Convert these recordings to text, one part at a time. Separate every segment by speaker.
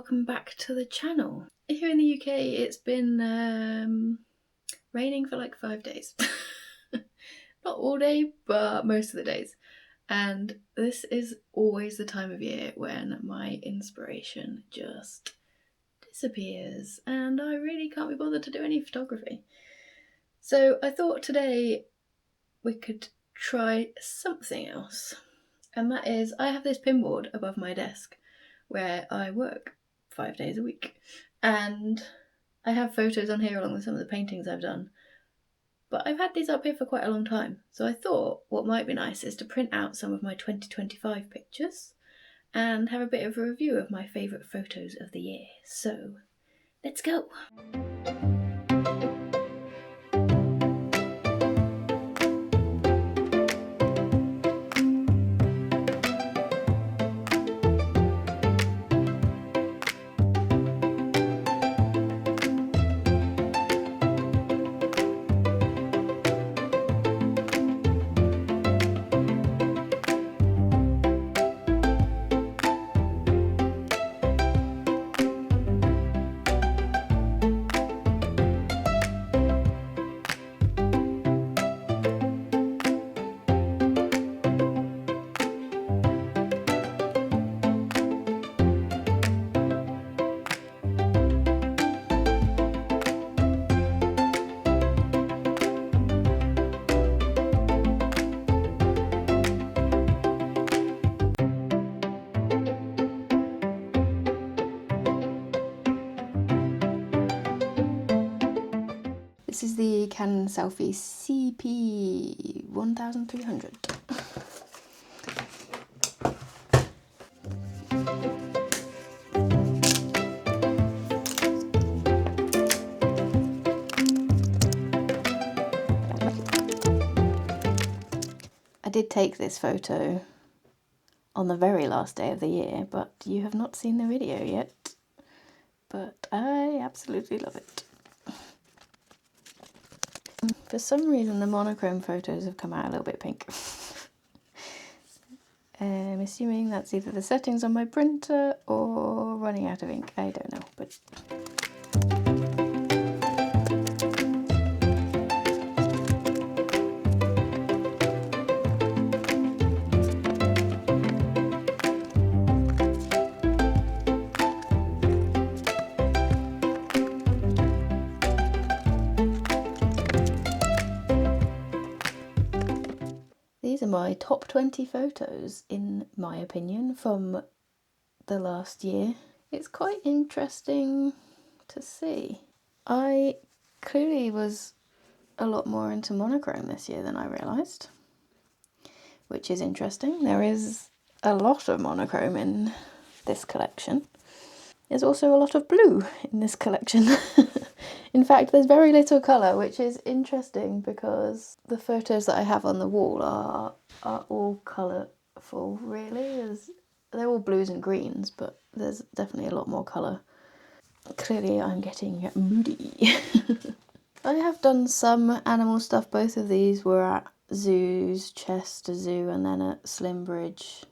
Speaker 1: welcome back to the channel. Here in the UK it's been raining for like 5 days. Not all day, but most of the days. And this is always the time of year when my inspiration just disappears and I really can't be bothered to do any photography. So I thought today we could try something else. And that is, I have this pinboard above my desk where I work 5 days a week. And I have photos on here along with some of the paintings I've done. But I've had these up here for quite a long time. So I thought what might be nice is to print out some of my 2025 pictures and have a bit of a review of my favourite photos of the year. So, let's go! This is the Canon Selfie CP1300. I did take this photo on the very last day of the year, but you have not seen the video yet. But I absolutely love it. For some reason the monochrome photos have come out a little bit pink. I'm assuming that's either the settings on my printer or running out of ink, I don't know, but... These are my top 20 photos, in my opinion, from the last year. It's quite interesting to see. I clearly was a lot more into monochrome this year than I realised, which is interesting. There is a lot of monochrome in this collection. There's also a lot of blue in this collection. In fact, there's very little colour, which is interesting because the photos that I have on the wall are all colourful, really. They're all blues and greens, but there's definitely a lot more colour. Clearly I'm getting moody. I have done some animal stuff. Both of these were at zoos, Chester Zoo and then at Slimbridge.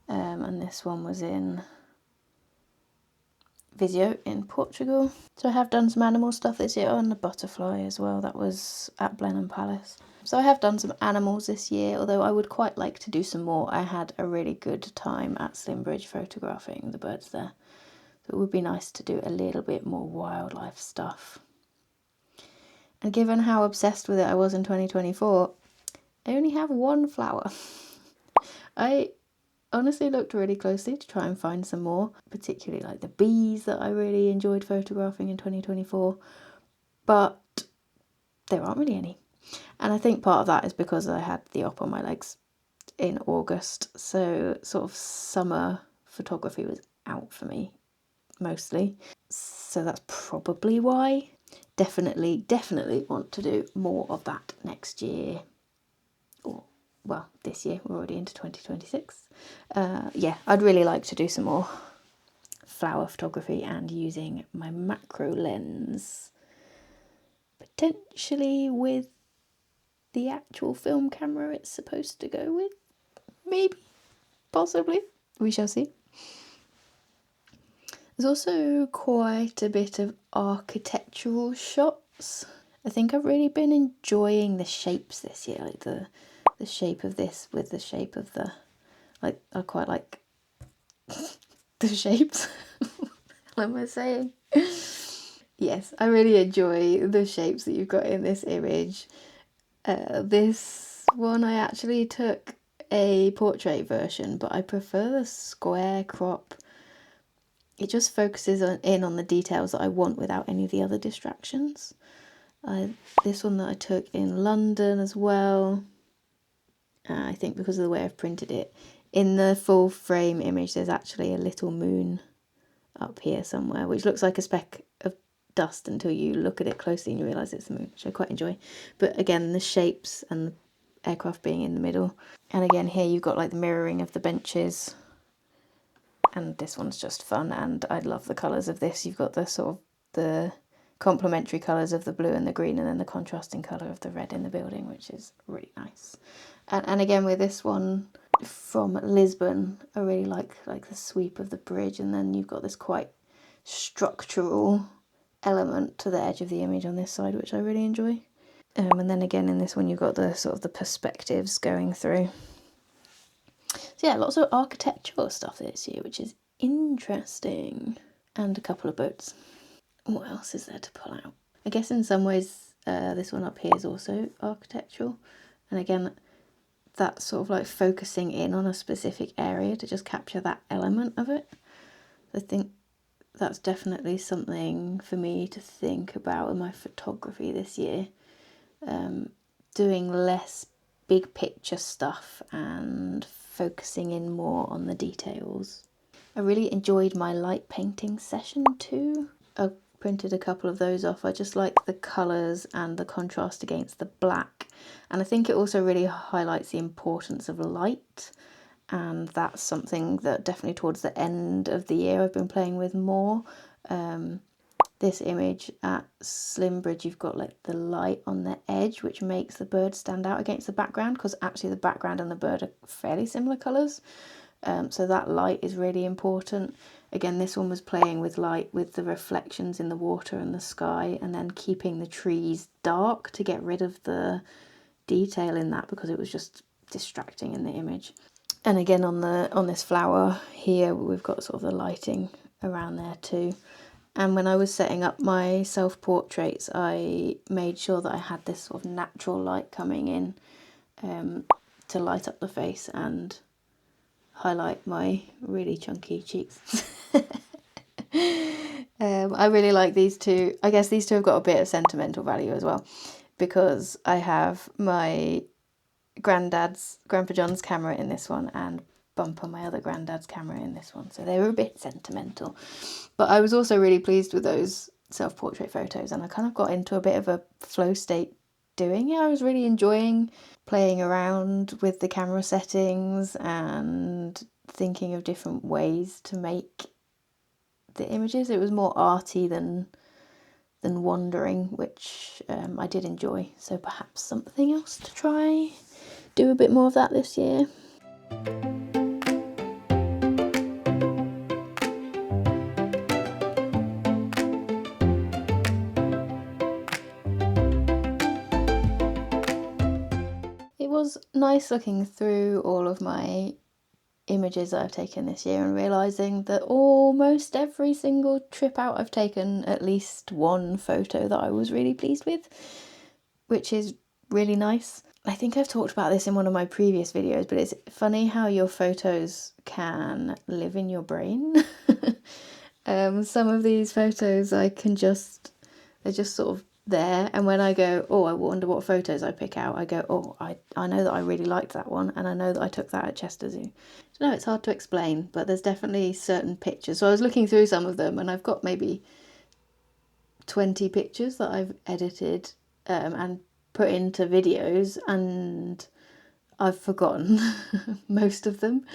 Speaker 1: And this one was in Viseu in Portugal. So I have done some animal stuff this year, and the butterfly as well, that was at Blenheim Palace. So I have done some animals this year, although I would quite like to do some more. I had a really good time at Slimbridge photographing the birds there. So it would be nice to do a little bit more wildlife stuff. And given how obsessed with it I was in 2024, I only have one flower. I honestly looked really closely to try and find some more, particularly like the bees that I really enjoyed photographing in 2024, but there aren't really any. And I think part of that is because I had the op on my legs in August, so sort of summer photography was out for me, mostly. So that's probably why. Definitely want to do more of that next year. Or, well, this year, we're already into 2026. Yeah, I'd really like to do some more flower photography and using my macro lens. Potentially with the actual film camera it's supposed to go with. Maybe. Possibly. We shall see. There's also quite a bit of architectural shots. I think I've really been enjoying the shapes this year, like the shape of this with the shape of the, like, I quite like the shapes. What am I saying? Yes, I really enjoy the shapes that you've got in this image. This one I actually took a portrait version, but I prefer the square crop. It just focuses in on the details that I want without any of the other distractions. This one that I took in London as well, I think because of the way I've printed it. In the full frame image there's actually a little moon up here somewhere, which looks like a speck of dust until you look at it closely and you realise it's the moon, which I quite enjoy. But again, the shapes and the aircraft being in the middle. And again, here you've got like the mirroring of the benches. And this one's just fun, and I love the colours of this. You've got the sort of the complementary colours of the blue and the green, and then the contrasting colour of the red in the building, which is really nice. And again, with this one from Lisbon, I really like the sweep of the bridge, and then you've got this quite structural element to the edge of the image on this side, which I really enjoy. And then again in this one you've got the sort of the perspectives going through. So yeah, lots of architectural stuff this year, which is interesting. And a couple of boats. What else is there to pull out? I guess in some ways this one up here is also architectural. And again, that's sort of like focusing in on a specific area to just capture that element of it. I think that's definitely something for me to think about in my photography this year. Doing less big picture stuff and focusing in more on the details. I really enjoyed my light painting session too. I printed a couple of those off. I just like the colours and the contrast against the black. And I think it also really highlights the importance of light. And that's something that definitely towards the end of the year I've been playing with more. This image at Slimbridge, you've got like the light on the edge, which makes the bird stand out against the background, because actually the background and the bird are fairly similar colours. So that light is really important. Again, this one was playing with light with the reflections in the water and the sky, and then keeping the trees dark to get rid of the detail in that, because it was just distracting in the image. And again on this flower here, we've got sort of the lighting around there too. And when I was setting up my self-portraits, I made sure that I had this sort of natural light coming in to light up the face and highlight my really chunky cheeks. I really like these two. I guess these two have got a bit of sentimental value as well, because I have my Grandpa John's camera in this one and Bumper, my other granddad's camera, in this one, so they were a bit sentimental. But I was also really pleased with those self-portrait photos, and I kind of got into a bit of a flow state doing it. I was really enjoying playing around with the camera settings and thinking of different ways to make the images. It was more arty than wandering, which I did enjoy. So perhaps something else to try. Do a bit more of that this year. It was nice looking through all of my images that I've taken this year and realising that almost every single trip out I've taken at least one photo that I was really pleased with, which is really nice. I think I've talked about this in one of my previous videos, but it's funny how your photos can live in your brain. Some of these photos they're just sort of there, and when I go, oh, I wonder what photos I pick out, I go, oh, I know that I really liked that one, and I know that I took that at Chester Zoo. So no, it's hard to explain, but there's definitely certain pictures. So I was looking through some of them, and I've got maybe 20 pictures that I've edited and put into videos, and I've forgotten most of them,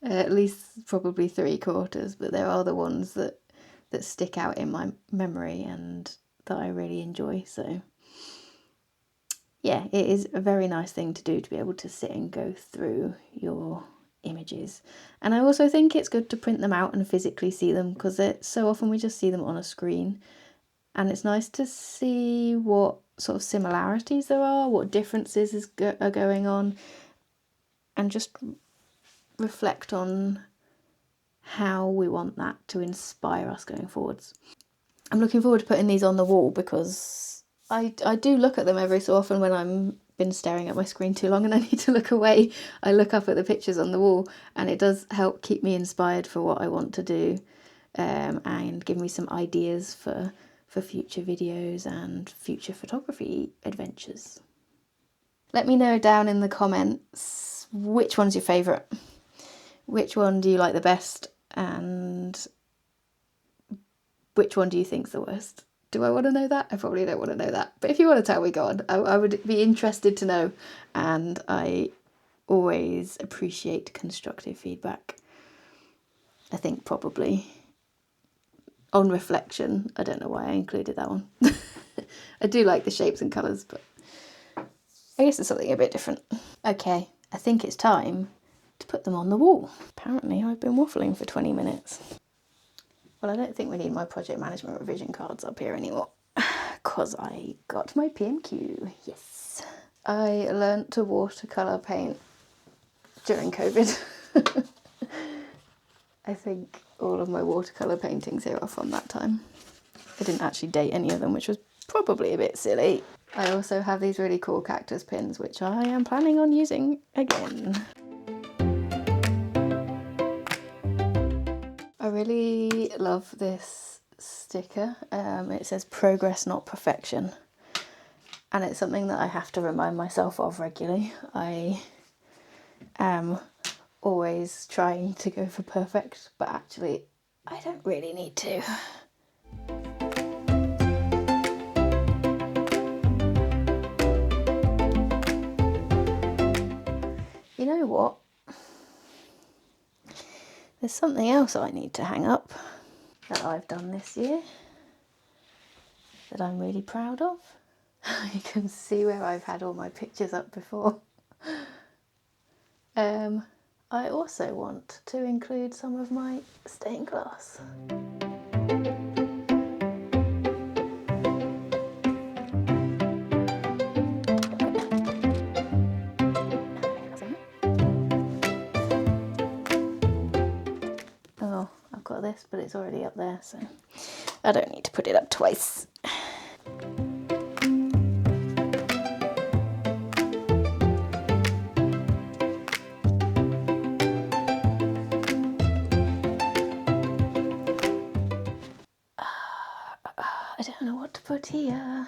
Speaker 1: at least probably 3/4, but there are the ones that stick out in my memory and that I really enjoy. So yeah, it is a very nice thing to do, to be able to sit and go through your images. And I also think it's good to print them out and physically see them, because so often we just see them on a screen, and it's nice to see what sort of similarities there are, what differences are going on, and just reflect on how we want that to inspire us going forwards. I'm looking forward to putting these on the wall, because I do look at them every so often when I'm been staring at my screen too long and I need to look away. I look up at the pictures on the wall, and it does help keep me inspired for what I want to do, and give me some ideas for future videos and future photography adventures. Let me know down in the comments which one's your favourite. Which one do you like the best, and which one do you think's the worst? Do I want to know that? I probably don't want to know that. But if you want to tell me, go on. I would be interested to know. And I always appreciate constructive feedback. I think probably, on reflection, I don't know why I included that one. I do like the shapes and colours, but I guess it's something a bit different. Okay, I think it's time to put them on the wall. Apparently I've been waffling for 20 minutes. Well, I don't think we need my project management revision cards up here anymore, because I got my PMQ, yes. I learnt to watercolour paint during COVID. I think all of my watercolour paintings here are from that time. I didn't actually date any of them, which was probably a bit silly. I also have these really cool cactus pins, which I am planning on using again. I really love this sticker. It says progress, not perfection. And it's something that I have to remind myself of regularly. I am always trying to go for perfect, but actually I don't really need to. You know what? There's something else I need to hang up that I've done this year that I'm really proud of. You can see where I've had all my pictures up before. I also want to include some of my stained glass. Oh, I've got this, but it's already up there, so I don't need to put it up twice. I don't know what to put here.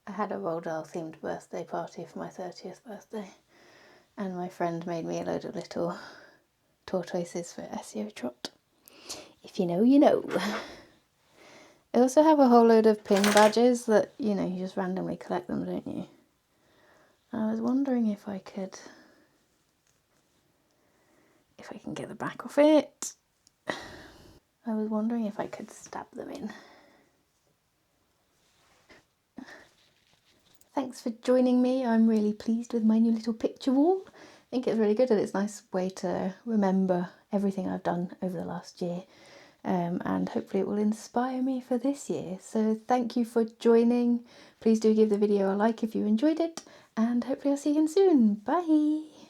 Speaker 1: I had a Roald Dahl themed birthday party for my 30th birthday, and my friend made me a load of little tortoises for SEO Trot. If you know, you know. I also have a whole load of pin badges that, you know, you just randomly collect them, don't you? I was wondering if I can get the back off it. I was wondering if I could stab them in. Thanks for joining me. I'm really pleased with my new little picture wall. I think it's really good, and it's a nice way to remember everything I've done over the last year. And hopefully it will inspire me for this year. So thank you for joining. Please do give the video a like if you enjoyed it, and hopefully I'll see you again soon. Bye!